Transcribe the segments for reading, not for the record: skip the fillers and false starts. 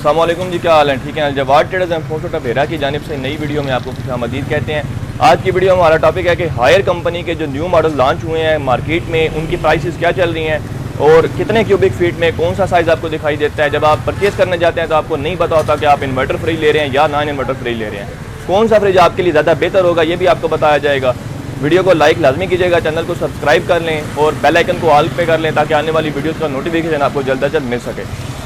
अस्सलाम वालेकुम जी, क्या हाल है? ठीक है। जवाद ट्रेडर्स एंड फोटो भेरा की जानिब से नई वीडियो में आपको खुशामदीद कहते हैं। आज की वीडियो में हमारा टॉपिक है कि हायर कंपनी के जो न्यू मॉडल लॉन्च हुए हैं मार्केट में, उनकी प्राइसेस क्या चल रही हैं और कितने क्यूबिक फीट में कौन सा साइज़ आपको दिखाई देता है। जब आप परचेज़ करने जाते हैं तो आपको नहीं पता होता कि आप इन्वर्टर फ्री ले रहे हैं या नॉन इन्वर्टर फ्री ले रहे हैं। कौन सा फ्रिज आपके लिए ज़्यादा बेहतर होगा ये भी आपको बताया जाएगा। वीडियो को लाइक लाजमी कीजिएगा, चैनल को सब्सक्राइब कर लें और बेल आइकन को ऑल पे कर लें ताकि आने वाली वीडियोस का नोटिफिकेशन आपको जल्द अज जल्द मिल सके।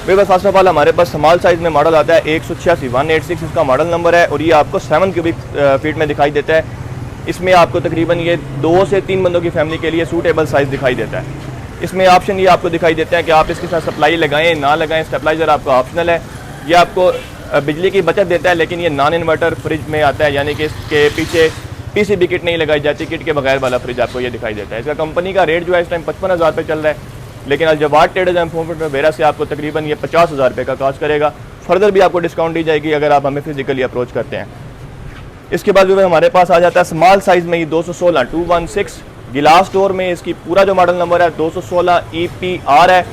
बस फर्स्ट ऑफ ऑल हमारे पास स्मॉल साइज़ में मॉडल आता है 186 इसका मॉडल नंबर है और ये आपको 7 क्यूबिक फीट में दिखाई देता है। इसमें आपको तकरीबन ये 2 से 3 बंदों की फैमिली के लिए सूटेबल साइज़ दिखाई देता है। इसमें ऑप्शन ये आपको दिखाई देते हैं कि आप इसके साथ सप्लाई लगाएं ना लगाएं। स्टेबलाइज़र आपका ऑप्शनल है। ये आपको बिजली की बचत देता है, लेकिन ये नॉन इन्वर्टर फ्रिज में आता है, यानी कि इसके पीछे पीसीबी किट नहीं लगाई जाती। किट के बगैर वाला फ्रिज आपको ये दिखाई देता है। इसका कंपनी का रेट जो है इस टाइम 55,000 रुपये चल रहा है, लेकिन जवाद ट्रेडर्स एंड फोटो भेरा से आपको तकरीबन ये 50,000 रुपये का कॉस्ट करेगा। फर्दर भी आपको डिस्काउंट दी जाएगी अगर आप हमें फिजिकली अप्रोच करते हैं। इसके बाद भी हमारे पास आ जाता है स्मॉल साइज़ में ही 216 गिलास स्टोर में। इसकी पूरा जो मॉडल नंबर है 216 EPR है।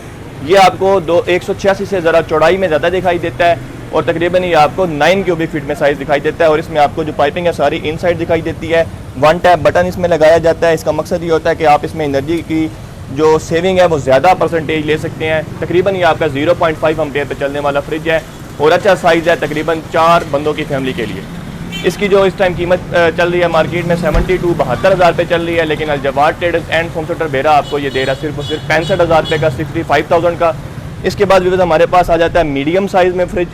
ये आपको 186 से ज़रा चौड़ाई में ज़्यादा दिखाई देता है और तकरीबन ये आपको 9 क्यूबिक फीट में साइज़ दिखाई देता है। और इसमें आपको जो पाइपिंग है सारी इनसाइड दिखाई देती है। 1 टैप बटन इसमें लगाया जाता है। इसका मकसद ये होता है कि आप इसमें एनर्जी की जो सेविंग है वो ज़्यादा परसेंटेज ले सकते हैं। तकरीबन ये आपका 0.5 एम्पेयर पे चलने वाला फ्रिज है और अच्छा साइज़ है तकरीबन 4 बंदों की फैमिली के लिए। इसकी जो इस टाइम कीमत चल रही है मार्केट में 72,000 रुपये चल रही है, लेकिन जवाद ट्रेडर्स एंड फोमसेटर भेरा आपको ये दे रहा है सिर्फ 65,000 रुपये का, 65,000 का। इसके बाद भी हमारे पास आ जाता है मीडियम साइज़ में फ्रिज।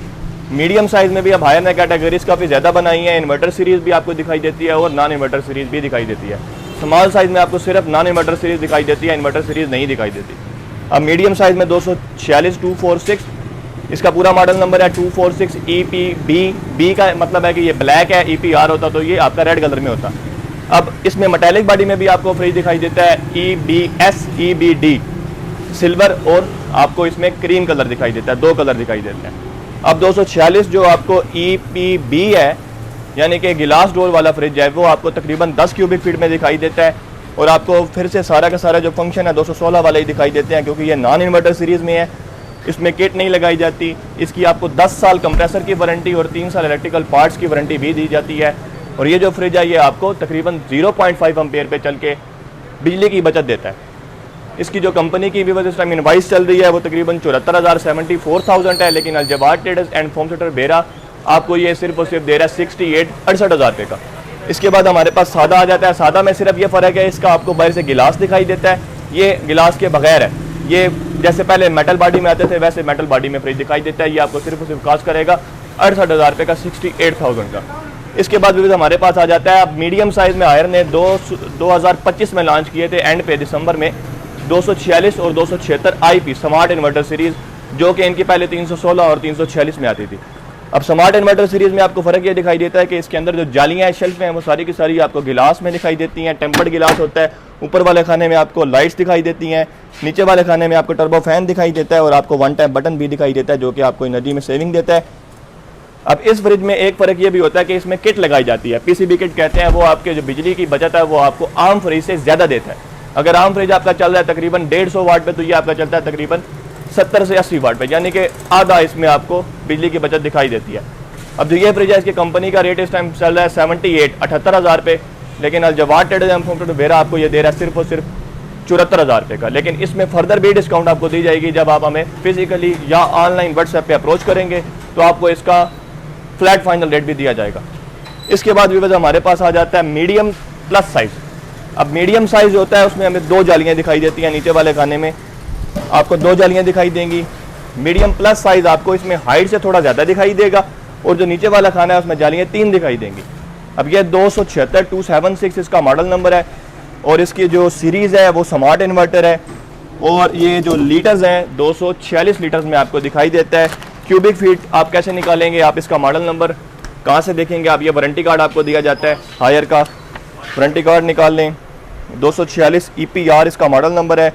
मीडियम साइज़ में भी अब हायर कैटेगरीज काफ़ी ज़्यादा बनाई है। इन्वर्टर सीरीज़ भी आपको दिखाई देती है और नॉन इन्वर्टर सीरीज़ भी दिखाई देती है। स्मॉल साइज़ में आपको सिर्फ नॉन इन्वर्टर सीरीज़ दिखाई देती है, इन्वर्टर सीरीज़ नहीं दिखाई देती। अब मीडियम साइज़ में 246 इसका पूरा मॉडल नंबर है 246 EPB। बी का मतलब है कि ये ब्लैक है, EPR होता तो ये आपका रेड कलर में होता। अब इसमें मेटालिक बॉडी में भी आपको फ्रिज दिखाई देता है EBS EBD सिल्वर, और आपको इसमें क्रीम कलर दिखाई देता है। 2 कलर दिखाई देते हैं। अब 246 जो आपको EPB है यानी कि गिलास डोर वाला फ्रिज है, वो आपको तकरीबन 10 क्यूबिक फीट में दिखाई देता है और आपको फिर से सारा का सारा जो फंक्शन है 216 वाले ही दिखाई देते हैं, क्योंकि ये नॉन इन्वर्टर सीरीज़ में है। इसमें किट नहीं लगाई जाती। इसकी आपको 10 साल कंप्रेसर की वारंटी और 3 साल इलेक्ट्रिकल पार्ट्स की वारंटी भी दी जाती है। और ये जो फ्रिज है ये आपको तकरीबन 0.5 एम्पेयर पे चल के बिजली की बचत देता है। इसकी जो कंपनी की इस टाइम इनवाइस चल रही है वो तकरीबन 74,000 है, लेकिन जवाद ट्रेडर्स एंड फोमसेटर भेरा आपको ये सिर्फ और सिर्फ दे रहा है 68,000 रुपये का। इसके बाद हमारे पास सादा आ जाता है। सादा में सिर्फ ये फ़र्क है, इसका आपको बाहर से गिलास दिखाई देता है, ये गिलास के बगैर है। ये जैसे पहले मेटल बॉडी में आते थे वैसे मेटल बॉडी में फ्रिज दिखाई देता है। ये आपको सिर्फ और सिर्फ कॉस्ट करेगा 68,000 रुपये का, 68,000 का। इसके बाद भी हमारे पास आ जाता है अब मीडियम साइज़ में हायर ने 2025 में लॉन्च किए थे एंड पे दिसंबर में 246 और 276 IP स्मार्ट इन्वर्टर सीरीज़, जो कि इनकी पहले 316 और 346 में आती थी। अब स्मार्ट इन्वर्टर सीरीज़ में आपको फ़र्क ये दिखाई देता है कि इसके अंदर जो जालियाँ हैं शेल्फ में हैं वो सारी की सारी आपको गिलास में दिखाई देती हैं। टेम्पर्ड गिलास होता है। ऊपर वाले खाने में आपको लाइट्स दिखाई देती हैं, नीचे वाले खाने में आपको टर्बो फैन दिखाई देता है और आपको 1 टैप बटन भी दिखाई देता है जो कि आपको एनर्जी में सेविंग देता है। अब इस फ्रिज में एक फ़र्क ये भी होता है कि इसमें किट लगाई जाती है। PCB किट कहते हैं। वो आपके जो बिजली की बचत है वो आपको आम फ्रिज से ज़्यादा देता है। अगर आम फ्रिज आपका चल रहा है तकरीबन 150 वाट पे, तो ये आपका चलता है तकरीबन 70 से 80 वाट पे, यानी कि आधा इसमें आपको बिजली की बचत दिखाई देती है। अब जो ये फ्रिज है इसकी कंपनी का रेट इस टाइम चल रहा है 78,000 रुपये, लेकिन जवाद ट्रेडर्स एंड फोमसेटर भेरा आपको ये दे रहा है सिर्फ और सिर्फ 74,000 रुपये का। लेकिन इसमें फर्दर भी डिस्काउंट आपको दी जाएगी जब आप हमें फिजिकली या ऑनलाइन व्हाट्सएप पे अप्रोच करेंगे, तो आपको इसका फ्लैट फाइनल रेट भी दिया जाएगा। इसके बाद भी हमारे पास आ जाता है मीडियम प्लस साइज़। अब मीडियम साइज़ होता है उसमें हमें 2 जालियाँ दिखाई देती हैं। नीचे वाले खाने में आपको 2 जालियाँ दिखाई देंगी। मीडियम प्लस साइज़ आपको इसमें हाइट से थोड़ा ज़्यादा दिखाई देगा और जो नीचे वाला खाना है उसमें जालियाँ 3 दिखाई देंगी। अब ये 276 इसका मॉडल नंबर है और इसकी जो सीरीज़ है वो स्मार्ट इन्वर्टर है और ये जो लीटर्स हैं 246 लीटर्स में आपको दिखाई देता है। क्यूबिक फीट आप कैसे निकालेंगे, आप इसका मॉडल नंबर कहाँ से देखेंगे? आप ये वारंटी कार्ड आपको दिया जाता है हायर का, वारंटी कार्ड निकाल लें। 246 EPR इसका मॉडल नंबर है।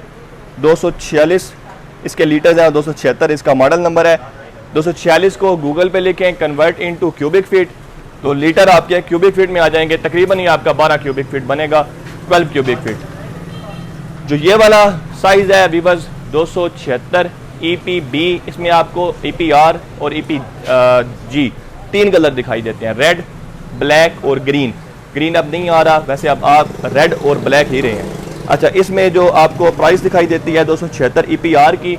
246 इसके लीटर्स हैं, 276 इसका मॉडल नंबर है। 246 को गूगल पे लिखें, कन्वर्ट इनटू क्यूबिक फीट, तो लीटर आपके क्यूबिक फीट में आ जाएंगे। तकरीबन ही आपका 12 क्यूबिक फीट बनेगा, 12 क्यूबिक फीट। जो ये वाला साइज़ है वीवर्स 276 EPB, इसमें आपको EPR और EPG 3 कलर दिखाई देते हैं, रेड, ब्लैक और ग्रीन। ग्रीन अब नहीं आ रहा, वैसे अब आप रेड और ब्लैक ही रहे हैं। अच्छा, इसमें जो आपको प्राइस दिखाई देती है 276 EPR की,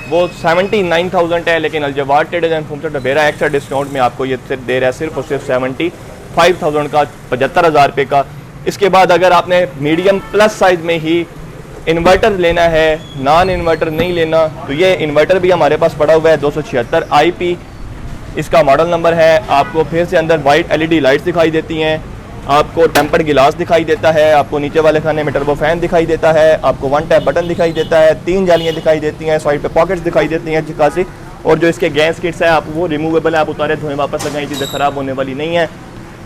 वो 79,000 है, लेकिन अल-जवाद ट्रेडर्स एंड होम बेरा एक्स्ट्रा डिस्काउंट में आपको ये दे रहा है सिर्फ और सिर्फ 75,000 का, 75,000 रुपये का। इसके बाद अगर आपने मीडियम प्लस साइज में ही इन्वर्टर लेना है, नॉन इन्वर्टर नहीं लेना, तो ये इन्वर्टर भी हमारे पास पड़ा हुआ है 276 IP इसका मॉडल नंबर है। आपको फिर से अंदर वाइट LED लाइट्स दिखाई देती हैं, आपको टेम्पर्ड गिलास दिखाई देता है, आपको नीचे वाले खाने में टर्बो फैन दिखाई देता है, आपको 1 टैप बटन दिखाई देता है, 3 जालियाँ दिखाई देती हैं, साइड पे पॉकेट्स दिखाई देती हैं अच्छी खासी, और जो इसके गैस किट्स है आप वो रिमूवेबल है, आप उतारे धोएं वापस लगाएं, चीज़ें ख़राब होने वाली नहीं है।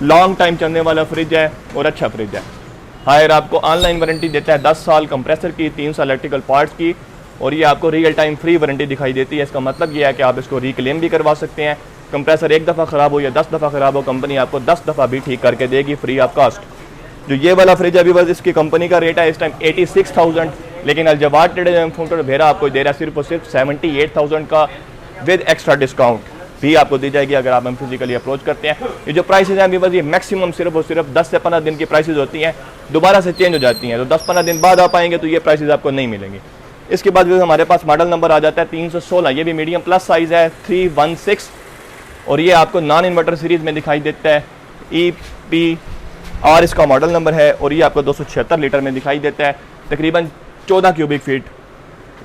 लॉन्ग टाइम चलने वाला फ्रिज है और अच्छा फ्रिज है। हायर आपको ऑनलाइन वारंटी देता है 10 साल कंप्रेसर की, 3 साल इलेक्ट्रिकल पार्ट्स की, और ये आपको रियल टाइम फ्री वारंटी दिखाई देती है। इसका मतलब ये है कि आप इसको रिक्लेम भी करवा सकते हैं। कंप्रेसर एक दफ़ा ख़राब हो या 10 दफ़ा ख़राब हो, कंपनी आपको 10 दफ़ा भी ठीक करके देगी फ्री ऑफ कास्ट। जो ये वाला फ्रिज अभी बस इसकी कंपनी का रेट है इस टाइम 86,000, लेकिन अल-जवाद ट्रेडर्स एंड होम बेरा आपको दे रहा है सिर्फ और सिर्फ 78,000 का विद एक्स्ट्रा डिस्काउंट भी आपको दी जाएगी अगर आप हम फिजिकली अप्रोच करते हैं। ये जो प्राइसेज हैं अभी बस ये मैक्सिमम सिर्फ और सिर्फ 10 से 15 दिन की प्राइसेज होती हैं, दोबारा से चेंज हो जाती हैं, तो 10-15 दिन बाद आप आएंगे तो ये प्राइसेज आपको नहीं मिलेंगी। इसके बाद भी हमारे पास मॉडल नंबर आ जाता है 316, ये भी मीडियम प्लस साइज़ है 316, और ये आपको नॉन इन्वर्टर सीरीज़ में दिखाई देता है। EPR इसका मॉडल नंबर है, और ये आपको 276 लीटर में दिखाई देता है। तकरीबन 14 क्यूबिक फीट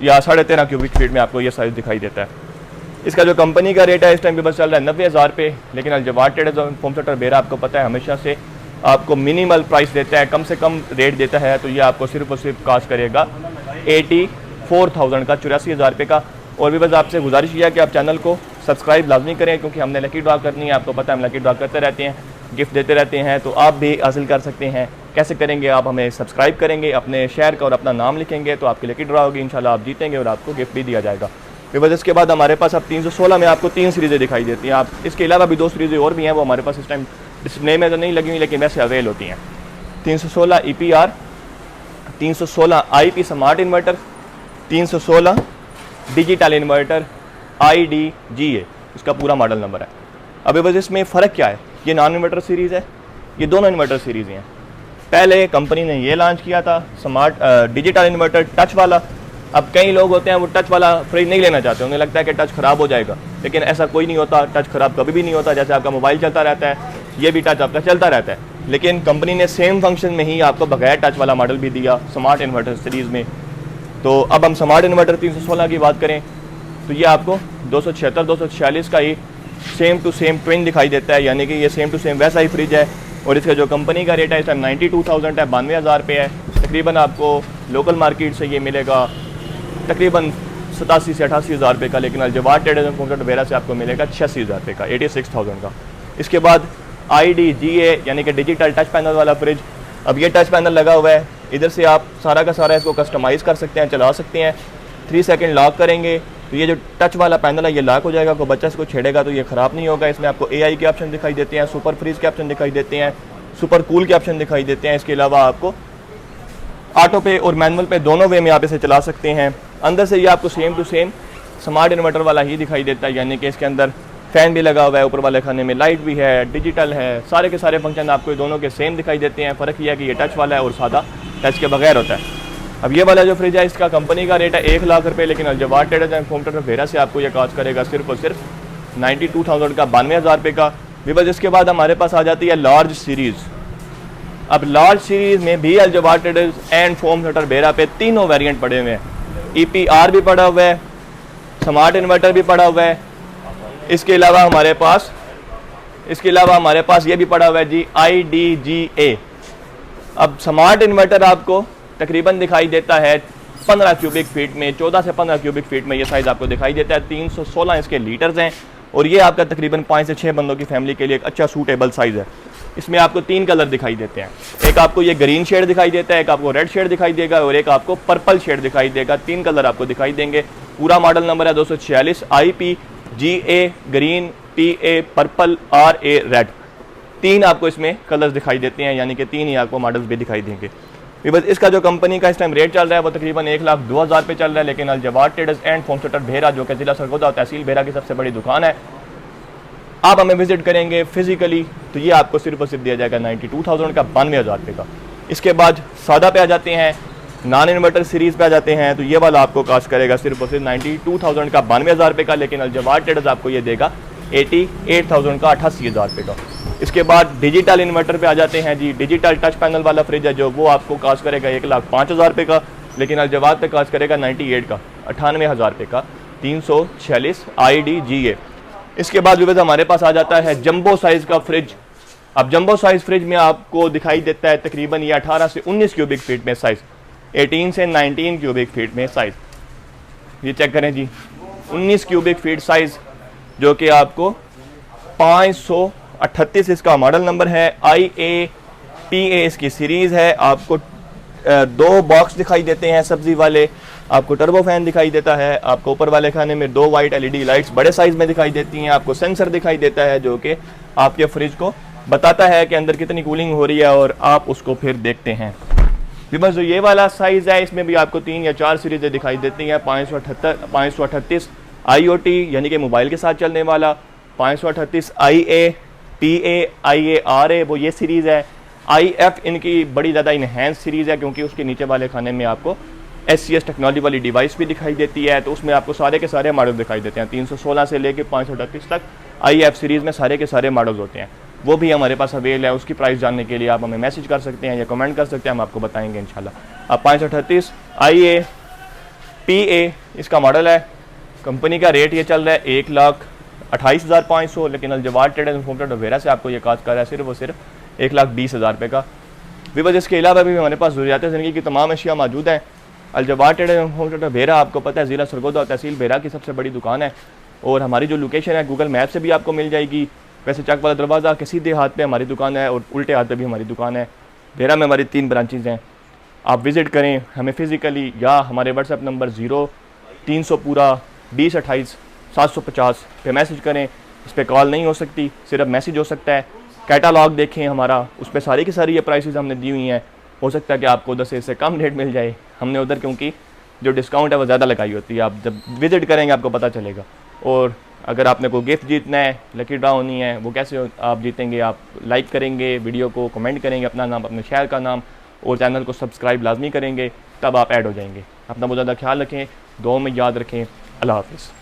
या 13.5 क्यूबिक फीट में आपको ये साइज़ दिखाई देता है। इसका जो कंपनी का रेट है इस टाइम पे बस चल रहा है 90,000 रुपये, लेकिन अल-जवाद ट्रेडर्स एंड होम बेरा आपको पता है हमेशा से आपको मिनिमल प्राइस देता है, कम से कम रेट देता है, तो ये आपको सिर्फ और सिर्फ कास्ट करेगा 84,000 का, 84,000 रुपये का। और भी बस आपसे गुजारिश किया कि आप चैनल को सब्सक्राइब लाजमी करें, क्योंकि हमने लकी ड्रॉ करनी है, आपको पता है हम लकी ड्रॉ करते रहते हैं, गिफ्ट देते रहते हैं, तो आप भी हासिल कर सकते हैं। कैसे करेंगे? आप हमें सब्सक्राइब करेंगे, अपने शहर का और अपना नाम लिखेंगे, तो आपकी लकी ड्रॉ होगी, इंशाल्लाह आप जीतेंगे और आपको गिफ्ट भी दिया जाएगा। फिर बस इसके बाद हमारे पास अब 316 में आपको 3 सीरीज़ें दिखाई देती हैं। आप इसके अलावा भी 2 सीरीज़ें और भी हैं, वो हमारे पास इस टाइम डिस्प्ले में तो नहीं लगी हुई, लेकिन वैसे अवेल होती हैं। 316 EPR, 316 IP smart inverter, 316 digital inverter IDGA इसका पूरा मॉडल नंबर है। अभी बस इसमें फ़र्क क्या है? ये नॉन इन्वर्टर सीरीज़ है, ये दोनों इन्वर्टर सीरीज़ हैं। पहले कंपनी ने ये लॉन्च किया था स्मार्ट डिजिटल इन्वर्टर टच वाला। अब कई लोग होते हैं वो टच वाला फ्रिज नहीं लेना चाहते, उन्हें लगता है कि टच ख़राब हो जाएगा, लेकिन ऐसा कोई नहीं होता, टच ख़राब कभी भी नहीं होता। जैसे आपका मोबाइल चलता रहता है, ये भी टच आपका चलता रहता है, लेकिन कंपनी ने सेम फंक्शन में ही आपको बगैर टच वाला मॉडल भी दिया स्मार्ट इन्वर्टर सीरीज़ में। तो अब हम स्मार्ट इन्वर्टर 316 की बात करें तो ये आपको 276 246 का ही सेम टू सेम ट्विन दिखाई देता है, यानी कि ये सेम टू सेम वैसा ही फ्रिज है। और इसका जो कंपनी का रेट है इस टाइम 92,000 है, 92,000 रुपये है। तकरीबन आपको लोकल मार्केट से ये मिलेगा तकरीबन 87 से 88,000 रुपये का, लेकिन अल-जवाद ट्रेडर्स एंड होम बेरा से आपको मिलेगा 86,000 रुपये का, 86,000 का। इसके बाद IDGA यानी कि डिजिटल टच पैनल वाला फ्रिज। अब ये टच पैनल लगा हुआ है, इधर से आप सारा का सारा इसको कस्टमाइज़ कर सकते हैं, चला सकते हैं। 3 सेकंड लॉक करेंगे तो ये जो टच वाला पैनल है ये लॉक हो जाएगा, कोई बच्चा इसको छेड़ेगा तो ये ख़राब नहीं होगा। इसमें आपको AI के ऑप्शन दिखाई देते हैं, सुपर फ्रीज के ऑप्शन दिखाई देते हैं, सुपर कूल के ऑप्शन दिखाई देते हैं। इसके अलावा आपको ऑटो पे और मैनुअल पे दोनों वे में आप इसे चला सकते हैं। अंदर से ये आपको same to same smart inverter वाला ही दिखाई देता है, यानी कि इसके अंदर फ़ैन भी लगा हुआ है, ऊपर वाले खाने में लाइट भी है, डिजिटल है, सारे के सारे फंक्शन आपको दोनों के सेम दिखाई देते हैं। फ़र्क यह है कि ये टच वाला है और सादा टच के बगैर होता है। अब ये वाला जो फ्रिज है इसका कंपनी का रेट है 1 लाख रुपये, लेकिन अल-जवाद ट्रेडर्स एंड होम बेरा से आपको ये कास्ट करेगा सिर्फ और सिर्फ 92,000 का, 92,000 रुपये का। बस इसके बाद हमारे पास आ जाती है लार्ज सीरीज़। अब लार्ज सीरीज़ में भी अल-जवाद ट्रेडर्स एंड होम बेरा पे तीनों वेरिएंट पड़े हुए हैं। EPR भी पड़ा हुआ है, स्मार्ट इन्वर्टर भी पड़ा हुआ है, इसके अलावा हमारे पास ये भी पड़ा हुआ है जी IDGA। अब स्मार्ट इन्वर्टर आपको तकरीबन दिखाई देता है 15 क्यूबिक फीट में, 14 से 15 क्यूबिक फीट में ये साइज़ आपको दिखाई देता है। 316 इसके लीटर्स हैं, और ये आपका तकरीबन 5 से 6 बंदों की फैमिली के लिए एक अच्छा सूटेबल साइज़ है। इसमें आपको 3 कलर दिखाई देते हैं, एक आपको ये ग्रीन शेड दिखाई देता है, एक आपको रेड शेड दिखाई देगा और एक आपको पर्पल शेड दिखाई देगा। 3 कलर आपको दिखाई देंगे। पूरा मॉडल नंबर है 246 IPGA green, PA purple, RA red. 3 आपको इसमें कलर्स दिखाई देते हैं, यानी कि 3 ही आपको मॉडल्स भी दिखाई देंगे। भी बस इसका जो कंपनी का इस टाइम रेट चल रहा है वो तकरीबन 1,02,000 पे चल रहा है। लेकिन Al Jawad traders and foam centre Bhera, जो कि जिला सरगोदा और तहसील भेरा की सबसे बड़ी दुकान है, आप हमें विजिट करेंगे फिजिकली तो ये आपको सिर्फ और सिर्फ दिया जाएगा 92,000 का, 92,000 रुपये का। इसके बाद सादा पे आ जाते हैं, नॉन इन्वर्टर सीरीज़ पे आ जाते हैं, तो ये वाला आपको कास्ट करेगा सिर्फ और सिर्फ 92,000 का, 92,000 रुपये का। लेकिन अल जवाद ट्रेडर्स आपको ये देगा 88,000 का, 88,000 रुपये का। इसके बाद डिजिटल इन्वर्टर पे आ जाते हैं जी। डिजिटल टच पैनल वाला फ्रिज है जो, वो आपको कास्ट करेगा 1,05,000 रुपये का। लेकिन अल जवाद पे कास्ट करेगा 98 का, 98,000 रुपये का, 346 IDGA। इसके बाद भी हमारे पास आ जाता है जंबो साइज़ का फ्रिज। अब जंबो साइज़ फ्रिज में आपको दिखाई देता है तकरीबन ये 18 से 19 क्यूबिक फीट में साइज़, 18 से 19 क्यूबिक फीट में साइज़। ये चेक करें जी, 19 क्यूबिक फीट साइज़, जो कि आपको 538 इसका मॉडल नंबर है, IAPA इसकी सीरीज़ है। आपको 2 बॉक्स दिखाई देते हैं सब्जी वाले, आपको टर्बो फैन दिखाई देता है, आपको ऊपर वाले खाने में 2 वाइट LED लाइट्स बड़े साइज़ में दिखाई देती हैं, आपको सेंसर दिखाई देता है जो कि आपके फ्रिज को बताता है कि अंदर कितनी कूलिंग हो रही है और आप उसको फिर देखते हैं। बस जो ये वाला साइज़ है इसमें भी आपको 3 या 4 सीरीज़ें दिखाई देती हैं। 538 IoT यानी कि मोबाइल के साथ चलने वाला, 538 IAPA IARA वो ये सीरीज़ है। IF इनकी बड़ी ज़्यादा इनहेंस सीरीज़ है क्योंकि उसके नीचे वाले खाने में आपको SCS टेक्नोलॉजी वाली डिवाइस भी दिखाई देती है, तो उसमें आपको सारे के सारे मॉडल दिखाई देते हैं। 316 से लेके 538 तक IF सीरीज़ में सारे के सारे मॉडल्स होते हैं, वो भी हमारे पास अवेल है। उसकी प्राइस जानने के लिए आप हमें मैसेज कर सकते हैं या कमेंट कर सकते हैं, हम आपको बताएंगे इंशाल्लाह। अब 538 IAPA इसका मॉडल है। कंपनी का रेट ये चल रहा है 1,28,500, लेकिन Al Jawad traders and foam centre Bhera से आपको ये कास्ट कर रहा है सिर्फ और सिर्फ 1,20,000 रुपये का। भी इसके अलावा भी हमारे पास ज़रूरियात ज़िंदगी की तमाम अशिया मौजूद हैं। Al Jawad traders and foam centre Bhera आपको पता है ज़िला सरगोदा और तहसील भेरा की सबसे बड़ी दुकान है, और हमारी जो लोकेशन है गूगल मैप से भी आपको मिल जाएगी। वैसे चक वाला दरवाज़ा के सीधे हाथ पे हमारी दुकान है और उल्टे हाथ पे भी हमारी दुकान है। भेरा में हमारी 3 ब्रांचेज़ हैं, आप विज़िट करें हमें फ़िज़िकली या हमारे व्हाट्सएप नंबर 0300 पूरा 2028 750 पे मैसेज करें। इस पर कॉल नहीं हो सकती, सिर्फ मैसेज हो सकता है। कैटालॉग देखें हमारा, उस पर सारी की सारी ये प्राइसेस हमने दी हुई हैं। हो सकता है कि आपको उधर से इससे कम रेट मिल जाए, हमने उधर क्योंकि जो डिस्काउंट है वो ज़्यादा लगाई होती है। आप जब विज़िट करेंगे आपको पता चलेगा। और अगर आपने कोई गिफ्ट जीतना है, लकी ड्रा होनी है, वो कैसे आप जीतेंगे? आप लाइक करेंगे वीडियो को, कमेंट करेंगे अपना नाम, अपने शहर का नाम, और चैनल को सब्सक्राइब लाजमी करेंगे, तब आप ऐड हो जाएंगे। अपना बहुत ज़्यादा ख्याल रखें, दुआ में याद रखें। अल्लाह हाफ़िज़।